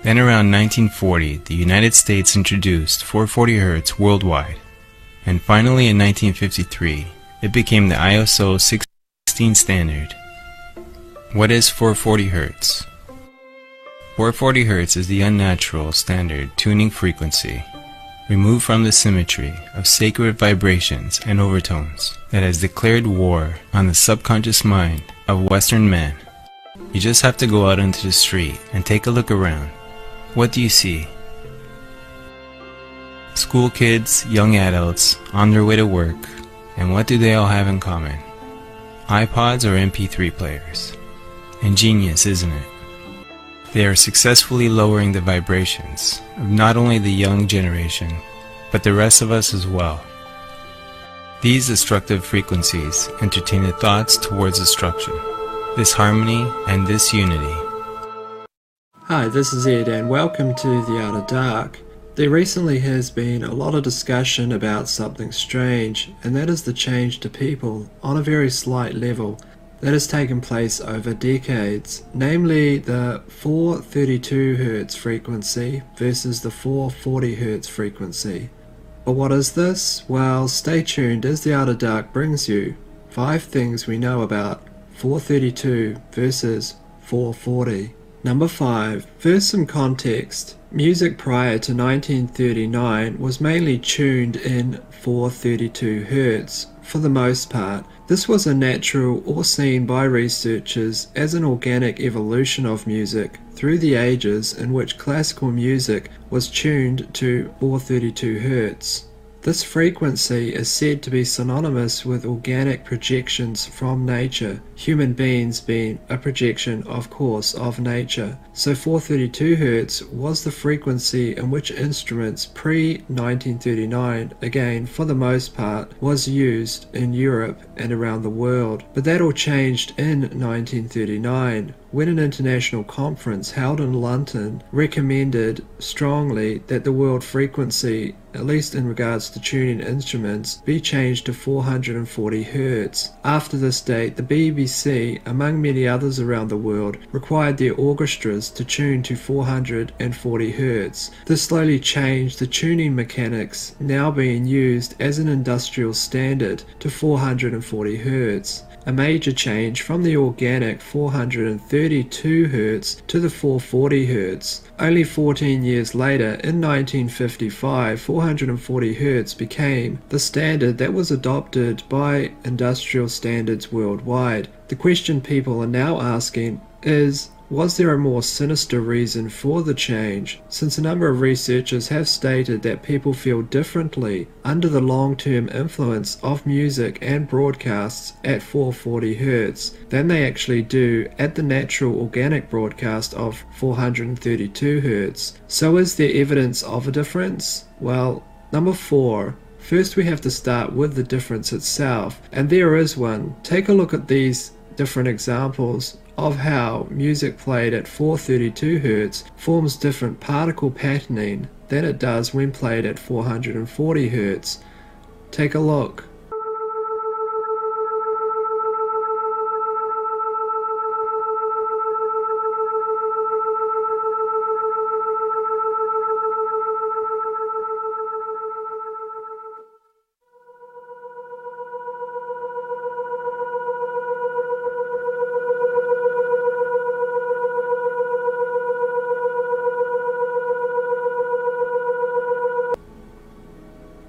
Then around 1940, the United States introduced 440 Hz worldwide. And finally in 1953, it became the ISO 16 standard. What is 440 Hz? 440 Hz is the unnatural standard tuning frequency, removed from the symmetry of sacred vibrations and overtones that has declared war on the subconscious mind of Western man. You just have to go out into the street and take a look around. What do you see? School kids, young adults, on their way to work, and what do they all have in common? iPods or MP3 players. Ingenious, isn't it? They are successfully lowering the vibrations of not only the young generation, but the rest of us as well. These destructive frequencies entertain the thoughts towards destruction, disharmony, and disunity. Hi, this is Ed and welcome to The Outer Dark. There recently has been a lot of discussion about something strange, and that is the change to people on a very slight level that has taken place over decades, namely the 432 Hz frequency versus the 440 Hz frequency. But what is this? Well, stay tuned as The Outer Dark brings you 5 things we know about 432 versus 440. Number 5. First, some context. Music prior to 1939 was mainly tuned in 432 Hz for the most part. This was a natural or seen by researchers as an organic evolution of music through the ages in which classical music was tuned to 432 Hz. This frequency is said to be synonymous with organic projections from nature, human beings being a projection, of course, of nature. So 432 Hz was the frequency in which instruments pre-1939, again for the most part, was used in Europe and around the world. But that all changed in 1939 when an international conference held in London recommended strongly that the world frequency, at least in regards to tuning instruments, be changed to 440 Hz. After this date, the BBC, among many others around the world, required their orchestras to tune to 440 Hz. This slowly changed the tuning mechanics now being used as an industrial standard to 440 Hz. A major change from the organic 432 Hz to the 440 Hz. Only 14 years later, in 1955, 440 Hz became the standard that was adopted by industrial standards worldwide. The question people are now asking is, was there a more sinister reason for the change? Since a number of researchers have stated that people feel differently under the long-term influence of music and broadcasts at 440 Hz than they actually do at the natural organic broadcast of 432 Hz. So is there evidence of a difference? Well, number 4. First we have to start with the difference itself, and there is one. Take a look at these different examples of how music played at 432 Hz forms different particle patterning than it does when played at 440 Hz. Take a look.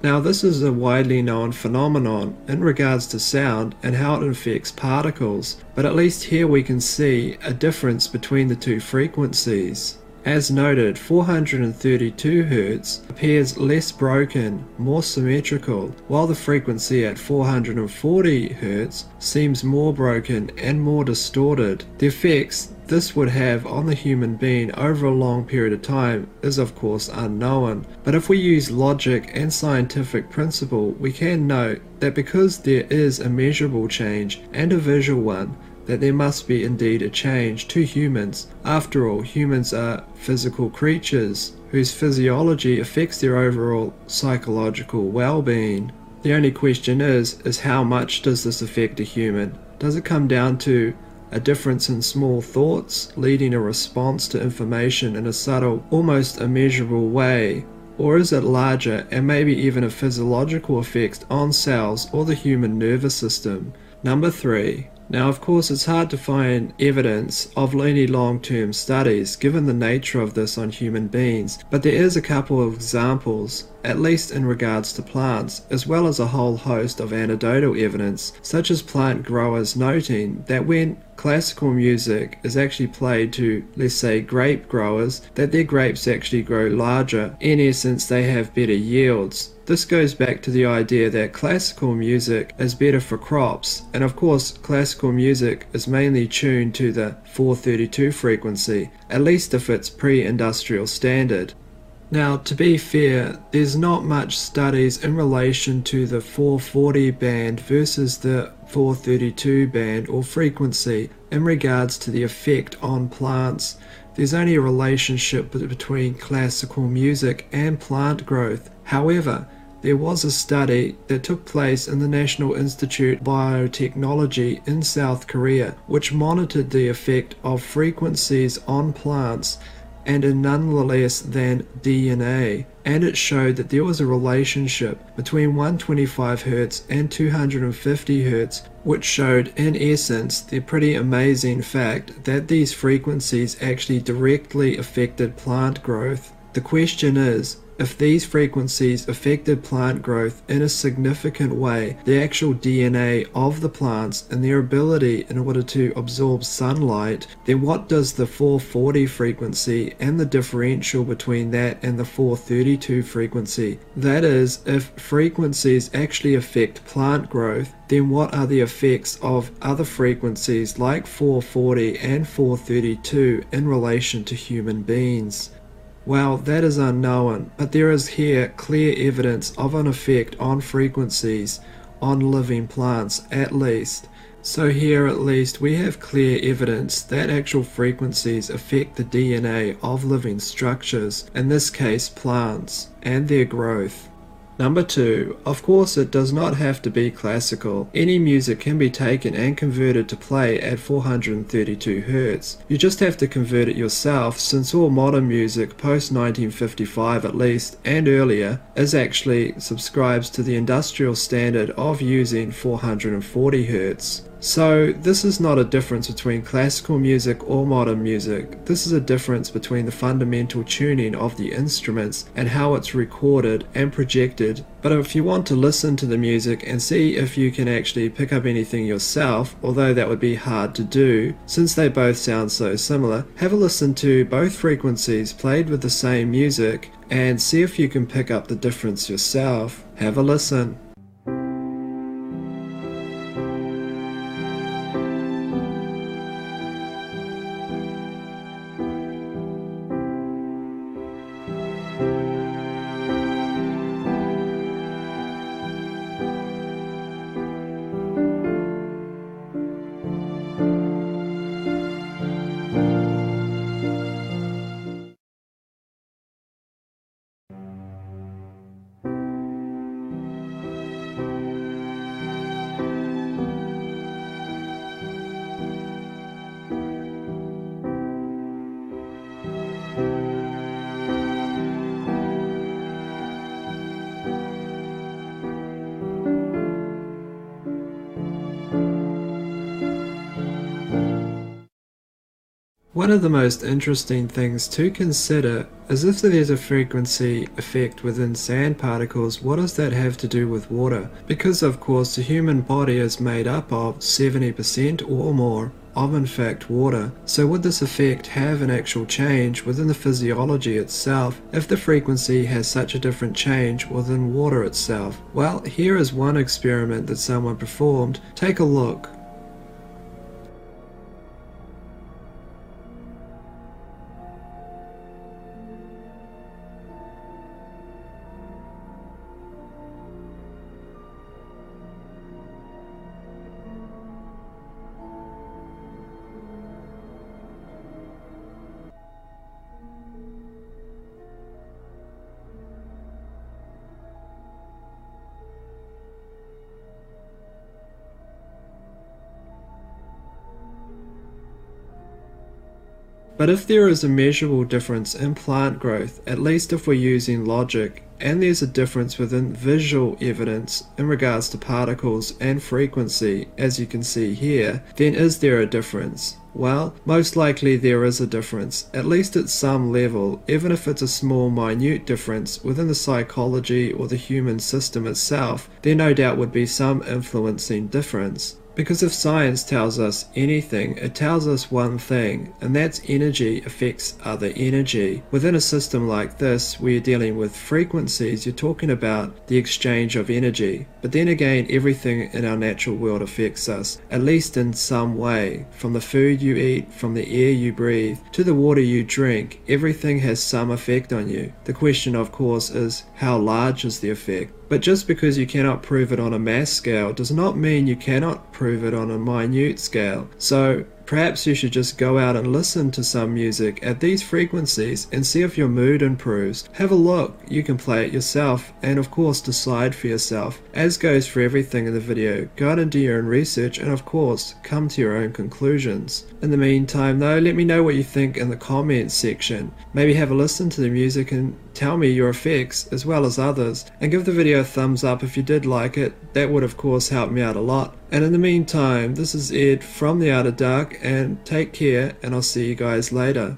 Now this is a widely known phenomenon in regards to sound and how it affects particles, but at least here we can see a difference between the two frequencies. As noted, 432 Hz appears less broken, more symmetrical, while the frequency at 440 Hz seems more broken and more distorted. The effects this would have on the human being over a long period of time is of course unknown, but if we use logic and scientific principle, we can note that because there is a measurable change and a visual one, that there must be indeed a change to humans. After all, humans are physical creatures whose physiology affects their overall psychological well-being. The only question is how much does this affect a human? Does it come down to a difference in small thoughts leading a response to information in a subtle, almost immeasurable way? Or is it larger and maybe even a physiological effect on cells or the human nervous system? Number 3. Now, of course, it's hard to find evidence of any long-term studies given the nature of this on human beings, but there is a couple of examples, at least in regards to plants, as well as a whole host of anecdotal evidence, such as plant growers noting that when classical music is actually played to, let's say, grape growers, that their grapes actually grow larger. In essence, they have better yields. This goes back to the idea that classical music is better for crops, and of course classical music is mainly tuned to the 432 frequency, at least if it's pre-industrial standard. Now, to be fair, there's not much studies in relation to the 440 band versus the 432 band or frequency in regards to the effect on plants. There's only a relationship between classical music and plant growth. However, there was a study that took place in the National Institute of Biotechnology in South Korea, which monitored the effect of frequencies on plants and in none less than DNA, and it showed that there was a relationship between 125 Hz and 250 Hz, which showed in essence the pretty amazing fact that these frequencies actually directly affected plant growth. The question is, if these frequencies affected plant growth in a significant way, the actual DNA of the plants and their ability in order to absorb sunlight, then what does the 440 frequency and the differential between that and the 432 frequency? That is, if frequencies actually affect plant growth, then what are the effects of other frequencies like 440 and 432 in relation to human beings? Well, that is unknown, but there is here clear evidence of an effect on frequencies on living plants at least. So here at least we have clear evidence that actual frequencies affect the DNA of living structures, in this case plants, and their growth. Number 2, of course it does not have to be classical. Any music can be taken and converted to play at 432 Hz. You just have to convert it yourself, since all modern music post 1955 at least, and earlier, is actually subscribes to the industrial standard of using 440 Hz. So this is not a difference between classical music or modern music. This is a difference between the fundamental tuning of the instruments and how it's recorded and projected. But if you want to listen to the music and see if you can actually pick up anything yourself, although that would be hard to do since they both sound so similar, have a listen to both frequencies played with the same music and see if you can pick up the difference yourself. Have a listen. One of the most interesting things to consider is if there's a frequency effect within sand particles, what does that have to do with water? Because of course the human body is made up of 70% or more of in fact water. So would this effect have an actual change within the physiology itself if the frequency has such a different change within water itself? Well, here is one experiment that someone performed. Take a look. But if there is a measurable difference in plant growth, at least if we're using logic, and there's a difference within visual evidence in regards to particles and frequency, as you can see here, then is there a difference? Well, most likely there is a difference, at least at some level, even if it's a small minute difference within the psychology or the human system itself, there no doubt would be some influencing difference. Because if science tells us anything, it tells us one thing, and that's energy affects other energy. Within a system like this, where you're dealing with frequencies, you're talking about the exchange of energy. But then again, everything in our natural world affects us, at least in some way. From the food you eat, from the air you breathe, to the water you drink, everything has some effect on you. The question, of course, is how large is the effect? But just because you cannot prove it on a mass scale does not mean you cannot prove it on a minute scale. So perhaps you should just go out and listen to some music at these frequencies and see if your mood improves. Have a look, you can play it yourself and of course decide for yourself. As goes for everything in the video, go out and do your own research and of course come to your own conclusions. In the meantime though, let me know what you think in the comments section. Maybe have a listen to the music and tell me your effects as well as others, and give the video a thumbs up if you did like it. That would of course help me out a lot. And in the meantime, this is Ed from the Outer Dark, and take care, and I'll see you guys later.